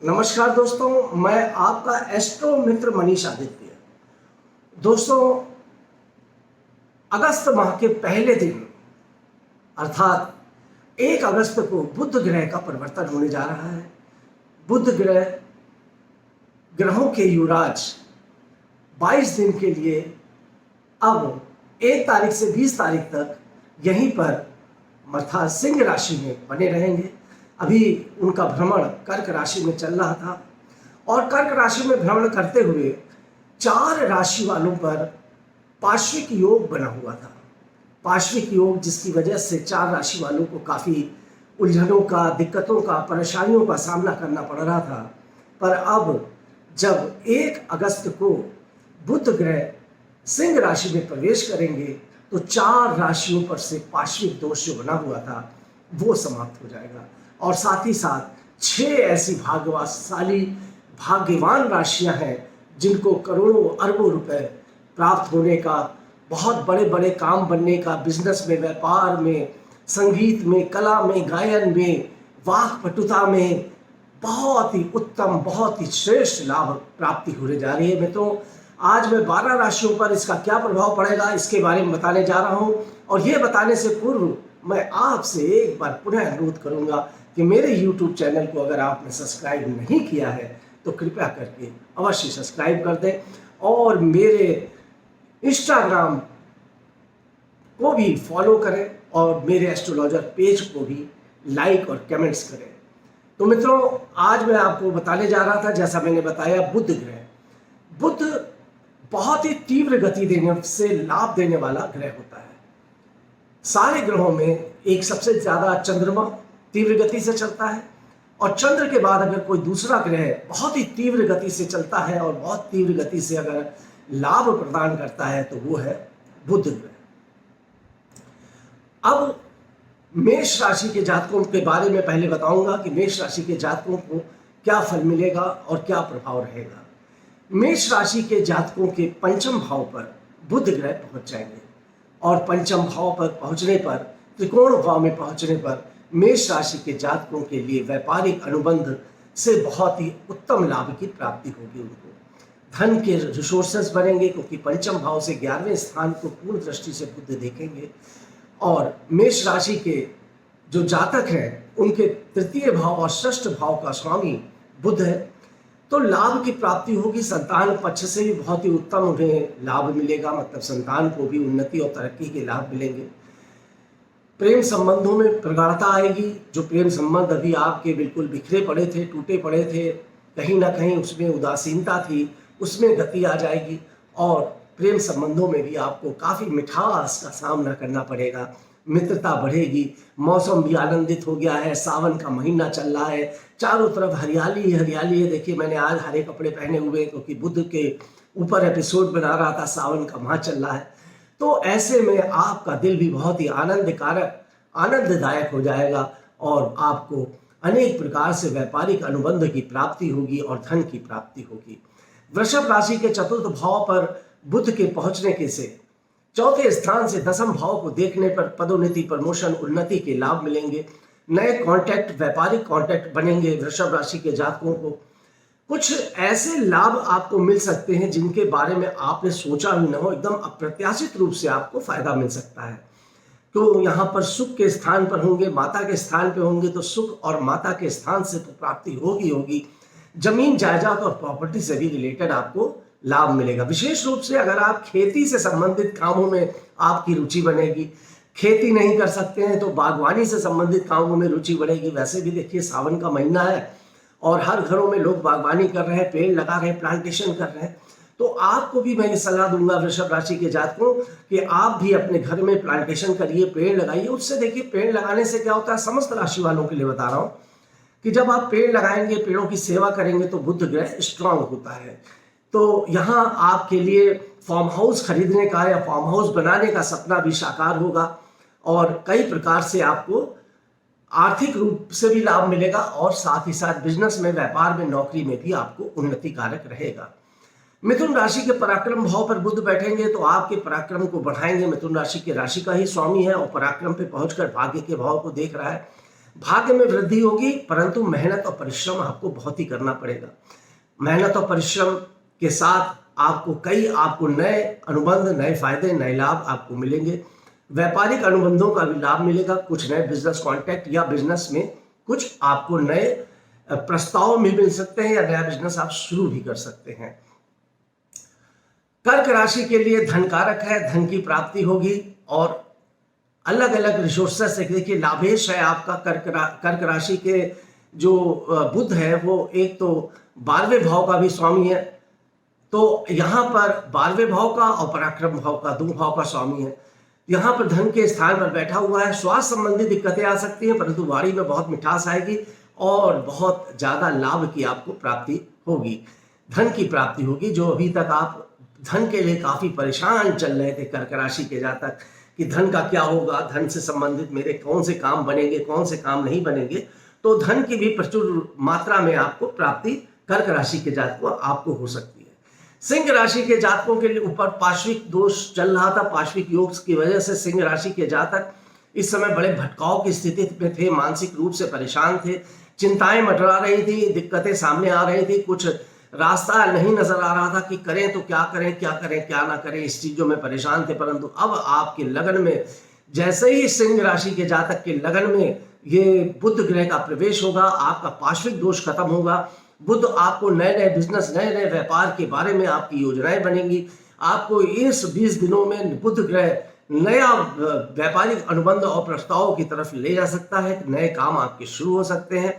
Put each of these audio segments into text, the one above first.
नमस्कार दोस्तों, मैं आपका एस्ट्रो मित्र मनीष आदित्य। दोस्तों, अगस्त माह के पहले दिन अर्थात 1 अगस्त को बुध ग्रह का परिवर्तन होने जा रहा है। बुध ग्रह ग्रहों के युवराज 22 दिन के लिए अब 1 तारीख से 20 तारीख तक यहीं पर अर्थात सिंह राशि में बने रहेंगे। अभी उनका भ्रमण कर्क राशि में चल रहा था और कर्क राशि में भ्रमण करते हुए 4 राशि वालों पर पार्श्विक योग बना हुआ था। पार्श्विक योग जिसकी वजह से 4 राशि वालों को काफ़ी उलझनों का, दिक्कतों का, परेशानियों का सामना करना पड़ रहा था। पर अब जब 1 अगस्त को बुध ग्रह सिंह राशि में प्रवेश करेंगे तो 4 राशियों पर से पार्श्विक दोष जो बना हुआ था वो समाप्त हो जाएगा और साथ ही साथ 6 ऐसी भाग्यशाली भाग्यवान राशियां हैं जिनको करोड़ों अरबों रुपए प्राप्त होने का, बहुत बड़े बड़े काम बनने का, बिजनेस में, व्यापार में, संगीत में, कला में, गायन में, वाक पटुता में बहुत ही उत्तम, बहुत ही श्रेष्ठ लाभ प्राप्ति होने जा रही है। मैं तो आज मैं 12 राशियों पर इसका क्या प्रभाव पड़ेगा इसके बारे में बताने जा रहा हूं। और ये बताने से पूर्व मैं आपसे एक बार पुनः अनुरोध करूंगा कि मेरे YouTube चैनल को अगर आपने सब्सक्राइब नहीं किया है तो कृपया करके अवश्य सब्सक्राइब कर दें और मेरे इंस्टाग्राम को भी फॉलो करें और मेरे एस्ट्रोलॉजर पेज को भी लाइक और कमेंट्स करें। तो मित्रों, आज मैं आपको बताने जा रहा था, जैसा मैंने बताया, बुध बहुत ही तीव्र गति देने से लाभ देने वाला ग्रह होता है। सारे ग्रहों में एक सबसे ज्यादा चंद्रमा तीव्र गति से चलता है और चंद्र के बाद अगर कोई दूसरा ग्रह बहुत ही तीव्र गति से चलता है और बहुत तीव्र गति से अगर लाभ प्रदान करता है तो वो है बुध ग्रह। अब मेष राशि के जातकों के बारे में पहले बताऊंगा कि मेष राशि के जातकों को क्या फल मिलेगा और क्या प्रभाव रहेगा। मेष राशि के जातकों के पंचम भाव पर बुध ग्रह पहुंच जाएंगे और पंचम भाव पर पहुंचने पर, त्रिकोण भाव में पहुंचने पर मेष राशि के जातकों के लिए व्यापारिक अनुबंध से बहुत ही उत्तम लाभ की प्राप्ति होगी। उनको धन के रिसोर्सेस बढ़ेंगे क्योंकि पंचम भाव से 11वें स्थान को पूर्ण दृष्टि से बुध देखेंगे और मेष राशि के जो जातक हैं उनके तृतीय भाव और षष्ठ भाव का स्वामी बुध है, तो लाभ की प्राप्ति होगी। संतान पक्ष से भी बहुत ही उत्तम उन्हें लाभ मिलेगा, मतलब संतान को भी उन्नति और तरक्की के लाभ मिलेंगे। प्रेम संबंधों में प्रगाढ़ता आएगी। जो प्रेम संबंध अभी आपके बिल्कुल बिखरे पड़े थे, टूटे पड़े थे, कहीं ना कहीं उसमें उदासीनता थी, उसमें गति आ जाएगी और प्रेम संबंधों में भी आपको काफ़ी मिठास का सामना करना पड़ेगा। मित्रता बढ़ेगी। मौसम भी आनंदित हो गया है, सावन का महीना चल रहा है, चारों तरफ हरियाली ही हरियाली है। देखिए, मैंने आज हरे कपड़े पहने हुए क्योंकि बुध के ऊपर एपिसोड बना रहा था, सावन का माह चल रहा है। तो ऐसे में आपका दिल भी बहुत ही आनंददायक हो जाएगा और आपको अनेक प्रकार से व्यापारिक अनुबंध की प्राप्ति होगी और धन की प्राप्ति होगी। वृषभ राशि के चतुर्थ भाव पर बुध के पहुंचने के से चौथे स्थान से 10वें भाव को देखने पर पदोन्नति, प्रमोशन, उन्नति के लाभ मिलेंगे। नए कॉन्टैक्ट, व्यापारिक कॉन्टैक्ट बनेंगे। वृषभ राशि के जातकों को कुछ ऐसे लाभ आपको मिल सकते हैं जिनके बारे में आपने सोचा भी न हो, एकदम अप्रत्याशित रूप से आपको फायदा मिल सकता है। तो यहाँ पर सुख के स्थान पर होंगे, माता के स्थान पर होंगे, तो सुख और माता के स्थान से तो प्राप्ति होगी। जमीन, जायदाद और प्रॉपर्टी से भी रिलेटेड आपको लाभ मिलेगा। विशेष रूप से अगर आप खेती से संबंधित कामों में आपकी रुचि बनेगी, खेती नहीं कर सकते हैं तो बागवानी से संबंधित कामों में रुचि बढ़ेगी। वैसे भी देखिए, सावन का महीना है और हर घरों में लोग बागवानी कर रहे हैं, पेड़ लगा रहे हैं, प्लांटेशन कर रहे हैं। तो आपको भी मैं ये सलाह दूंगा वृषभ राशि के जातकों कि आप भी अपने घर में प्लांटेशन करिए, पेड़ लगाइए। उससे देखिए, पेड़ लगाने से क्या होता है, समस्त राशि वालों के लिए बता रहा हूँ कि जब आप पेड़ लगाएंगे, पेड़ों की सेवा करेंगे तो बुध ग्रह स्ट्रांग होता है। तो यहाँ आपके लिए फार्म हाउस खरीदने का या फार्म हाउस बनाने का सपना भी साकार होगा और कई प्रकार से आपको आर्थिक रूप से भी लाभ मिलेगा और साथ ही साथ बिजनेस में, व्यापार में, नौकरी में भी आपको उन्नति कारक रहेगा। मिथुन राशि के पराक्रम भाव पर बुध बैठेंगे तो आपके पराक्रम को बढ़ाएंगे। मिथुन राशि के राशि का ही स्वामी है और पराक्रम पे पहुंचकर भाग्य के भाव को देख रहा है। भाग्य में वृद्धि होगी, परंतु मेहनत और परिश्रम आपको बहुत ही करना पड़ेगा। मेहनत और परिश्रम के साथ आपको नए अनुबंध, नए फायदे, नए लाभ आपको मिलेंगे। व्यापारिक अनुबंधों का भी लाभ मिलेगा। कुछ नए बिजनेस कॉन्टैक्ट या बिजनेस में कुछ आपको नए प्रस्ताव भी मिल सकते हैं या नया बिजनेस आप शुरू भी कर सकते हैं। कर्क राशि के लिए धन कारक है, धन की प्राप्ति होगी और अलग अलग रिसोर्सेस से, देखिए लाभेश है आपका। कर्क राशि के जो बुध है वो एक तो 12वें भाव का भी स्वामी है, तो यहाँ पर 12वें भाव का और पराक्रम भाव का, 2 भाव का स्वामी है। यहाँ पर धन के स्थान पर बैठा हुआ है। स्वास्थ्य संबंधी दिक्कतें आ सकती हैं, परंतु वाणी में बहुत मिठास आएगी और बहुत ज्यादा लाभ की आपको प्राप्ति होगी, धन की प्राप्ति होगी। जो अभी तक आप धन के लिए काफी परेशान चल रहे थे कर्क राशि के जातक कि धन का क्या होगा, धन से संबंधित मेरे कौन से काम बनेंगे, कौन से काम नहीं बनेंगे, तो धन की भी प्रचुर मात्रा में आपको प्राप्ति कर्क राशि के जातकों आपको हो सकती है। सिंह राशि के जातकों के लिए ऊपर पार्श्विक दोष चल रहा था। पार्श्विक योग की वजह से सिंह राशि के जातक इस समय बड़े भटकाव की स्थिति में थे, मानसिक रूप से परेशान थे, चिंताएं मंडरा रही थी, दिक्कतें सामने आ रही थी, कुछ रास्ता नहीं नजर आ रहा था कि करें तो क्या करें, क्या करें क्या ना करें, इस चीजों में परेशान थे। परंतु अब आपके लगन में, जैसे ही सिंह राशि के जातक के लगन में ये बुध ग्रह का प्रवेश होगा, आपका पार्श्विक दोष खत्म होगा। बुध आपको नए नए बिजनेस, नए नए व्यापार के बारे में आपकी योजनाएं बनेंगी। आपको इस 20 दिनों में बुध ग्रह नया व्यापारिक अनुबंध और प्रस्ताव की तरफ ले जा सकता है। नए काम आपके शुरू हो सकते हैं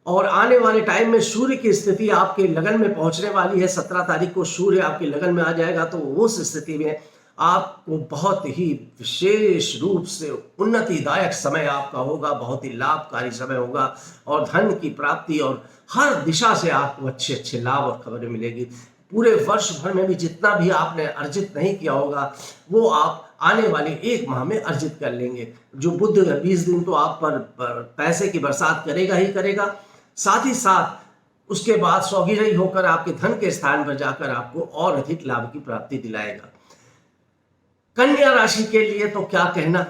और आने वाले टाइम में सूर्य की स्थिति आपके लगन में पहुंचने वाली है। 17 तारीख को सूर्य आपके लगन में आ जाएगा, तो उस स्थिति में आपको बहुत ही विशेष रूप से उन्नतिदायक समय आपका होगा, बहुत ही लाभकारी समय होगा और धन की प्राप्ति और हर दिशा से आपको अच्छे अच्छे लाभ और खबरें मिलेगी। पूरे वर्ष भर में भी जितना भी आपने अर्जित नहीं किया होगा वो आप आने वाले 1 माह में अर्जित कर लेंगे। जो बुध 20 दिन तो आप पर पैसे की बरसात करेगा ही करेगा, साथ ही साथ उसके बाद सौगिरही होकर आपके धन के स्थान पर जाकर आपको और अधिक लाभ की प्राप्ति दिलाएगा। कन्या राशि के लिए तो क्या कहना,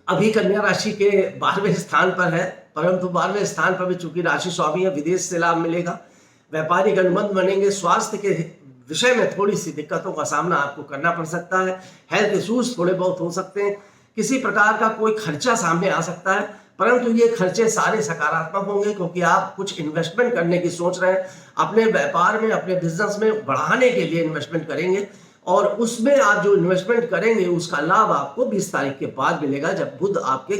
अभी कन्या राशि के 12वें स्थान पर है, परंतु 12वें स्थान पर भी चूंकि राशि स्वामी है, विदेश से लाभ मिलेगा, व्यापारिक अनुबंध बनेंगे। स्वास्थ्य के विषय में थोड़ी सी दिक्कतों का सामना आपको करना पड़ सकता है, हेल्थ इश्यूज थोड़े बहुत हो सकते हैं, किसी प्रकार का कोई खर्चा सामने आ सकता है, परंतु ये खर्चे सारे सकारात्मक होंगे क्योंकि आप कुछ इन्वेस्टमेंट करने की सोच रहे हैं, अपने व्यापार में, अपने बिजनेस में बढ़ाने के लिए इन्वेस्टमेंट करेंगे और उसमें आप जो इन्वेस्टमेंट करेंगे उसका लाभ आपको 20 तारीख के बाद मिलेगा। जब बुध आपके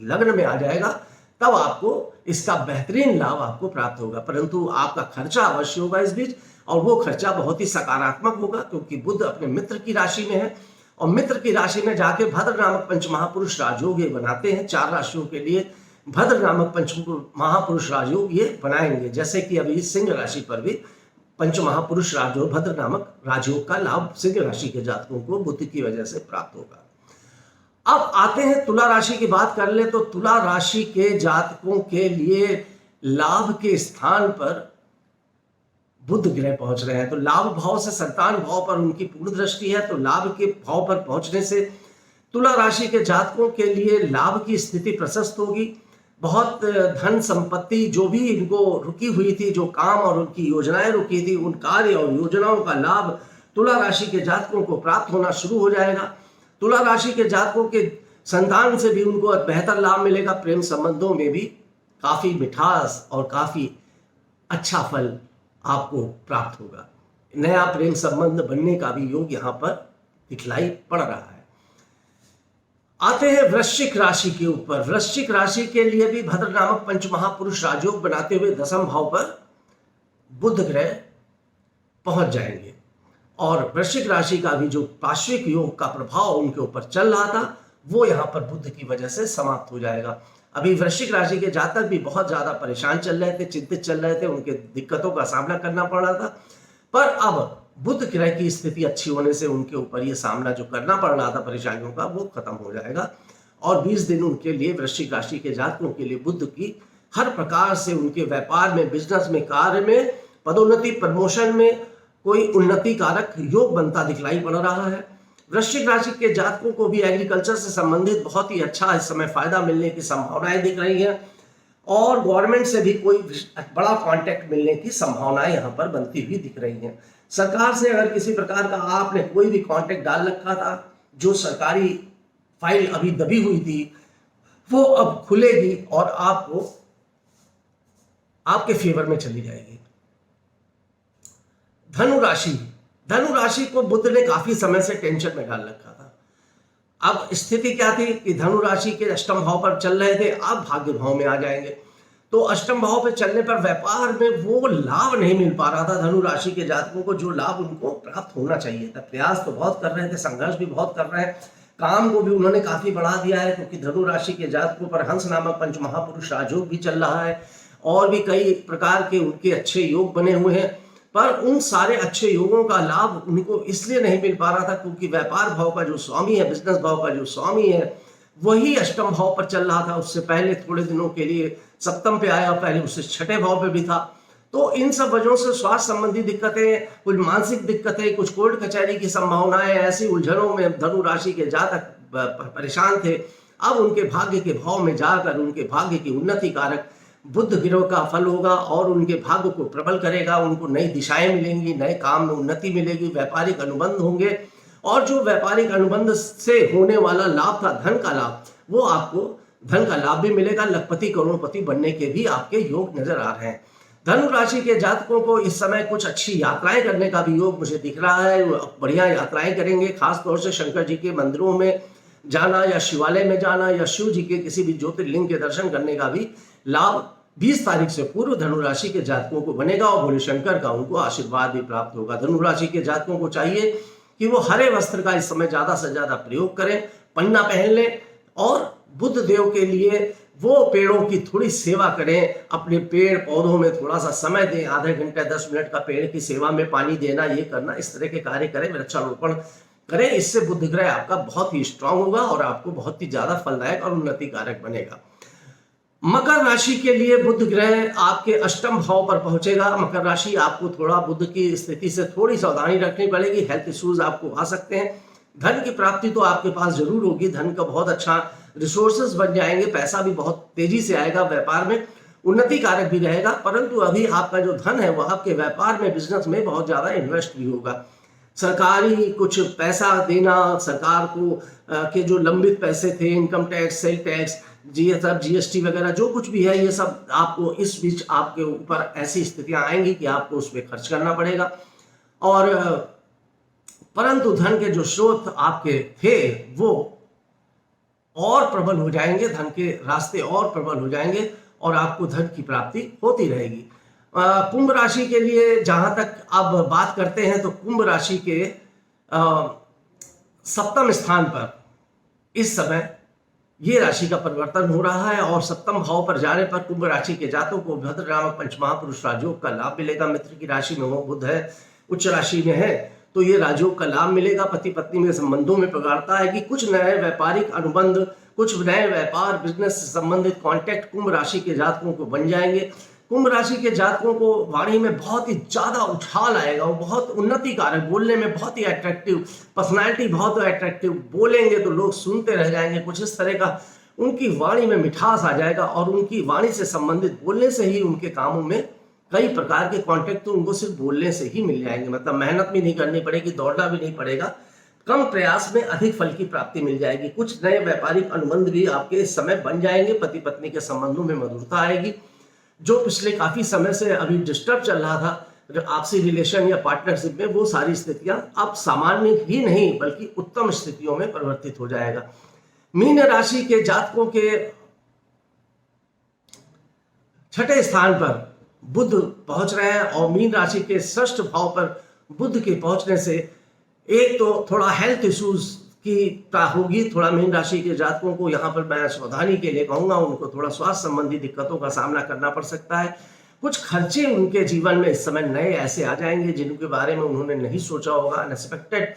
लग्न में आ जाएगा तब आपको इसका बेहतरीन लाभ आपको प्राप्त होगा, परंतु आपका खर्चा अवश्य होगा इस बीच और वो खर्चा बहुत ही सकारात्मक होगा क्योंकि बुध अपने मित्र की राशि में है और मित्र की राशि में जाके भद्र नामक पंच महापुरुष राजयोग ये बनाते हैं। 4 राशियों के लिए भद्र नामक पंच महापुरुष राजयोग ये बनाएंगे, जैसे कि अभी सिंह राशि पर भी पंच महापुरुष राजयोग, भद्र नामक राजयोग का लाभ सिंह राशि के जातकों को बुध की वजह से प्राप्त होगा। अब आते हैं तुला राशि की बात कर ले तो तुला राशि के जातकों के लिए लाभ के स्थान पर बुध ग्रह पहुंच रहे हैं, तो लाभ भाव से संतान भाव पर उनकी पूर्ण दृष्टि है, तो लाभ के भाव पर पहुंचने से तुला राशि के जातकों के लिए लाभ की स्थिति प्रशस्त होगी। बहुत धन संपत्ति जो भी इनको रुकी हुई थी, जो काम और उनकी योजनाएं रुकी थी, उन कार्य और योजनाओं का लाभ तुला राशि के जातकों को प्राप्त होना शुरू हो जाएगा। तुला राशि के जातकों के संतान से भी उनको बेहतर लाभ मिलेगा। प्रेम संबंधों में भी काफी मिठास और काफी अच्छा फल आपको प्राप्त होगा। नया प्रेम संबंध बनने का भी योग यहाँ पर दिखलाई पड़ रहा है। आते हैं वृश्चिक राशि के ऊपर। वृश्चिक राशि के लिए भी भद्र नामक पंच महापुरुष राजयोग बनाते हुए 10वें भाव पर बुध ग्रह पहुंच जाएंगे और वृश्चिक राशि का भी जो पार्श्विक योग का प्रभाव उनके ऊपर चल रहा था वो यहाँ पर बुध की वजह से समाप्त हो जाएगा। अभी वृश्चिक राशि के जातक भी बहुत ज्यादा परेशान चल रहे थे, चिंतित चल रहे थे, उनके दिक्कतों का सामना करना पड़ रहा था, पर अब बुध ग्रह की स्थिति अच्छी होने से उनके ऊपर ये सामना जो करना पड़ रहा था परेशानियों का वो खत्म हो जाएगा और 20 दिन उनके लिए, वृश्चिक राशि के जातकों के लिए बुध की हर प्रकार से उनके व्यापार में, बिजनेस में, कार्य में, पदोन्नति, प्रमोशन में कोई उन्नति कारक योग बनता दिखलाई पड़ रहा है। वृश्चिक राशि के जातकों को भी एग्रीकल्चर से संबंधित बहुत ही अच्छा इस समय फायदा मिलने की संभावनाएं दिख रही हैं और गवर्नमेंट से भी कोई बड़ा कॉन्टैक्ट मिलने की संभावनाएं यहाँ पर बनती हुई दिख रही हैं। सरकार से अगर किसी प्रकार का आपने कोई भी कॉन्टैक्ट डाल रखा था, जो सरकारी फाइल अभी दबी हुई थी, वो अब खुलेगी और आपको आपके फेवर में चली जाएगी। धनु राशि को बुध ने काफी समय से टेंशन में डाल रखा था। अब स्थिति क्या थी कि धनु राशि के अष्टम भाव पर चल रहे थे, अब भाग्य भाव में आ जाएंगे। तो अष्टम भाव पर चलने पर व्यापार में वो लाभ नहीं मिल पा रहा था धनु राशि के जातकों को, जो लाभ उनको प्राप्त होना चाहिए था। प्रयास तो बहुत कर रहे थे, संघर्ष भी बहुत कर रहे हैं, काम को भी उन्होंने काफी बढ़ा दिया है, क्योंकि धनु राशि के जातकों पर हंस नामक पंच महापुरुष राजयोग भी चल रहा है और भी कई प्रकार के उनके अच्छे योग बने हुए हैं। पर उन सारे अच्छे योगों का लाभ उनको इसलिए नहीं मिल पा रहा था क्योंकि व्यापार भाव का जो स्वामी है, बिजनेस भाव का जो स्वामी है, वही अष्टम भाव पर चल रहा था। उससे पहले थोड़े दिनों के लिए सप्तम पे आया, पहले उससे छठे भाव पे भी था। तो इन सब वजहों से स्वास्थ्य संबंधी दिक्कतें, कुछ मानसिक दिक्कतें, कुछ कोर्ट कचहरी की संभावनाएं, ऐसी उलझनों में धनु राशि के जातक परेशान थे। अब उनके भाग्य के भाव में जाकर उनके भाग्य की उन्नति कारक बुध ग्रह का फल होगा और उनके भाग्य को प्रबल करेगा। उनको नई दिशाएं मिलेंगी, नए काम में उन्नति मिलेगी, व्यापारिक अनुबंध होंगे और जो व्यापारिक अनुबंध से होने वाला लाभ था, धन का लाभ, वो आपको धन का लाभ भी मिलेगा। लखपति करोड़पति बनने के भी आपके योग नजर आ रहे हैं। धनु राशि के जातकों को इस समय कुछ अच्छी यात्राएं करने का भी योग मुझे दिख रहा है। बढ़िया यात्राएं करेंगे, खासतौर से शंकर जी के मंदिरों में जाना या शिवालय में जाना या शिव जी के किसी भी ज्योतिर्लिंग के दर्शन करने का भी लाभ 20 तारीख से पूर्व धनु राशि के जातकों को बनेगा और भोले शंकर का उनको आशीर्वाद भी प्राप्त होगा। धनु राशि के जातकों को चाहिए कि वो हरे वस्त्र का इस समय ज्यादा से ज्यादा प्रयोग करें, पन्ना पहन लें और बुध देव के लिए वो पेड़ों की थोड़ी सेवा करें। अपने पेड़ पौधों में थोड़ा सा समय दें, आधे घंटे 10 मिनट का पेड़ की सेवा में पानी देना, ये करना, इस तरह के कार्य करें, वृक्षारोपण करें। इससे बुध ग्रह आपका बहुत ही स्ट्रांग होगा और आपको बहुत ही ज्यादा फलदायक और उन्नति कारक बनेगा। मकर राशि के लिए बुध ग्रह आपके अष्टम भाव पर पहुंचेगा। मकर राशि, आपको थोड़ा बुध की स्थिति से थोड़ी सावधानी रखनी पड़ेगी, हेल्थ इश्यूज आपको आ सकते हैं। धन की प्राप्ति तो आपके पास जरूर होगी, धन का बहुत अच्छा रिसोर्सेज बन जाएंगे, पैसा भी बहुत तेजी से आएगा, व्यापार में उन्नति कारक भी रहेगा। परंतु अभी आपका जो धन है वह आपके व्यापार में, बिजनेस में बहुत ज्यादा इन्वेस्ट भी होगा। सरकारी कुछ पैसा देना, सरकार को के जो लंबित पैसे थे, income tax, sale tax, GST वगैरह जो कुछ भी है, ये सब आपको इस बीच आपके ऊपर ऐसी स्थितियां आएंगी कि आपको उस पर खर्च करना पड़ेगा। और परंतु धन के जो स्रोत आपके थे वो और प्रबल हो जाएंगे, धन के रास्ते और प्रबल हो जाएंगे और आपको धन की प्राप्ति होती रहेगी। कुंभ राशि के लिए जहां तक अब बात करते हैं तो कुंभ राशि के सप्तम स्थान पर इस समय ये राशि का परिवर्तन हो रहा है और सप्तम भाव पर जाने पर कुंभ राशि के जातकों को भद्र नामक पंच महापुरुष राजयोग का लाभ मिलेगा। मित्र की राशि में वो बुध है, उच्च राशि में है, तो ये राजयोग का लाभ मिलेगा। पति पत्नी में संबंधों में प्रगाढ़ता है कि कुछ नए व्यापारिक अनुबंध, कुछ नए व्यापार बिजनेस से संबंधित कॉन्टैक्ट कुंभ राशि के जातकों को बन जाएंगे। कुंभ राशि के जातकों को वाणी में बहुत ही ज्यादा उछाल आएगा, वो बहुत उन्नति कारक, बोलने में बहुत ही अट्रैक्टिव, पर्सनालिटी बहुत अट्रैक्टिव, बोलेंगे तो लोग सुनते रह जाएंगे। कुछ इस तरह का उनकी वाणी में मिठास आ जाएगा और उनकी वाणी से संबंधित बोलने से ही उनके कामों में कई प्रकार के कॉन्टैक्ट तो उनको सिर्फ बोलने से ही मिल जाएंगे। मतलब मेहनत भी नहीं करनी पड़ेगी, दौड़ना भी नहीं पड़ेगा, कम प्रयास में अधिक फल की प्राप्ति मिल जाएगी। कुछ नए व्यापारिक अनुबंध भी आपके इस समय बन जाएंगे। पति पत्नी के संबंधों में मधुरता आएगी। जो पिछले काफी समय से अभी डिस्टर्ब चल रहा था आपसी रिलेशन या पार्टनरशिप में, वो सारी स्थितियां अब सामान्य ही नहीं बल्कि उत्तम स्थितियों में परिवर्तित हो जाएगा। मीन राशि के जातकों के छठे स्थान पर बुध पहुंच रहे हैं और मीन राशि के षष्ठ भाव पर बुध के पहुंचने से एक तो थोड़ा हेल्थ इश्यूज की होगी। थोड़ा मीन राशि के जातकों को यहाँ पर मैं सावधानी के लिए कहूंगा, उनको थोड़ा स्वास्थ्य संबंधी दिक्कतों का सामना करना पड़ सकता है। कुछ खर्चे उनके जीवन में इस समय नए ऐसे आ जाएंगे जिनके बारे में उन्होंने नहीं सोचा होगा। अनएक्सपेक्टेड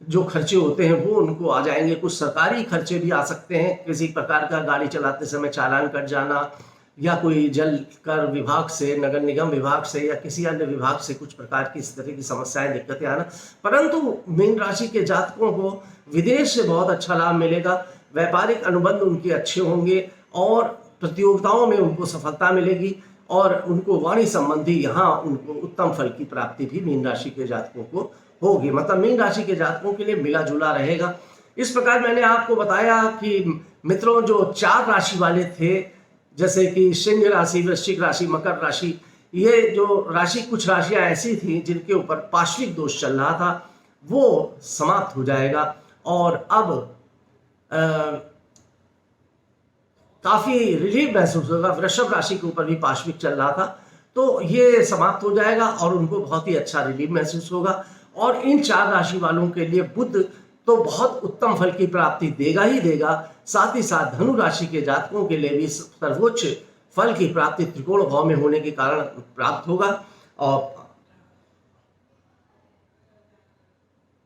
जो खर्चे होते हैं वो उनको आ जाएंगे। कुछ सरकारी खर्चे भी आ सकते हैं, किसी प्रकार का गाड़ी चलाते समय चालान कट जाना, या कोई जल कर विभाग से, नगर निगम विभाग से या किसी अन्य विभाग से कुछ प्रकार की इस तरह की समस्याएं, दिक्कतें आना। परंतु मीन राशि के जातकों को विदेश से बहुत अच्छा लाभ मिलेगा, व्यापारिक अनुबंध उनके अच्छे होंगे और प्रतियोगिताओं में उनको सफलता मिलेगी और उनको वाणी संबंधी यहाँ उनको उत्तम फल की प्राप्ति भी मीन राशि के जातकों को होगी। मतलब मीन राशि के जातकों के लिए मिला जुला रहेगा। इस प्रकार मैंने आपको बताया कि मित्रों, जो 4 राशि वाले थे, जैसे कि सिंह राशि, वृश्चिक राशि, मकर राशि, ये जो राशि, कुछ राशियां ऐसी थी जिनके ऊपर पार्श्विक दोष चल रहा था, वो समाप्त हो जाएगा और अब काफी रिलीफ महसूस होगा। वृषभ राशि के ऊपर भी पार्श्विक चल रहा था, तो ये समाप्त हो जाएगा और उनको बहुत ही अच्छा रिलीफ महसूस होगा। और इन 4 राशि वालों के लिए बुध तो बहुत उत्तम फल की प्राप्ति देगा ही देगा, साथ ही साथ धनु राशि के जातकों के लिए भी सर्वोच्च फल की प्राप्ति त्रिकोण भाव में होने के कारण प्राप्त होगा।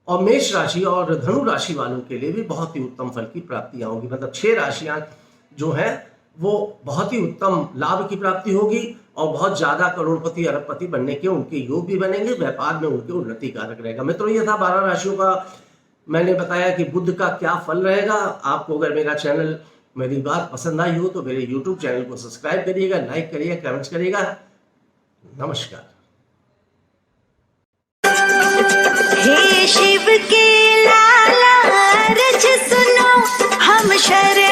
और मेष राशि और धनु राशि वालों के लिए भी बहुत ही उत्तम फल की प्राप्तियां होगी। मतलब 6 राशियां जो है वो बहुत ही उत्तम लाभ की प्राप्ति होगी और बहुत ज्यादा करोड़पति अरबपति बनने के उनके योग भी बनेंगे, व्यापार में उनके उन्नति कारक रहेगा। मित्रों, ये था 12 राशियों का मैंने बताया कि बुध का क्या फल रहेगा। आपको अगर मेरा चैनल, मेरी बात पसंद आई हो तो मेरे YouTube चैनल को सब्सक्राइब करिएगा, लाइक करिएगा, कमेंट्स करिएगा। नमस्कार। हे शिव के लाला, अर्ज सुनो, हम शरण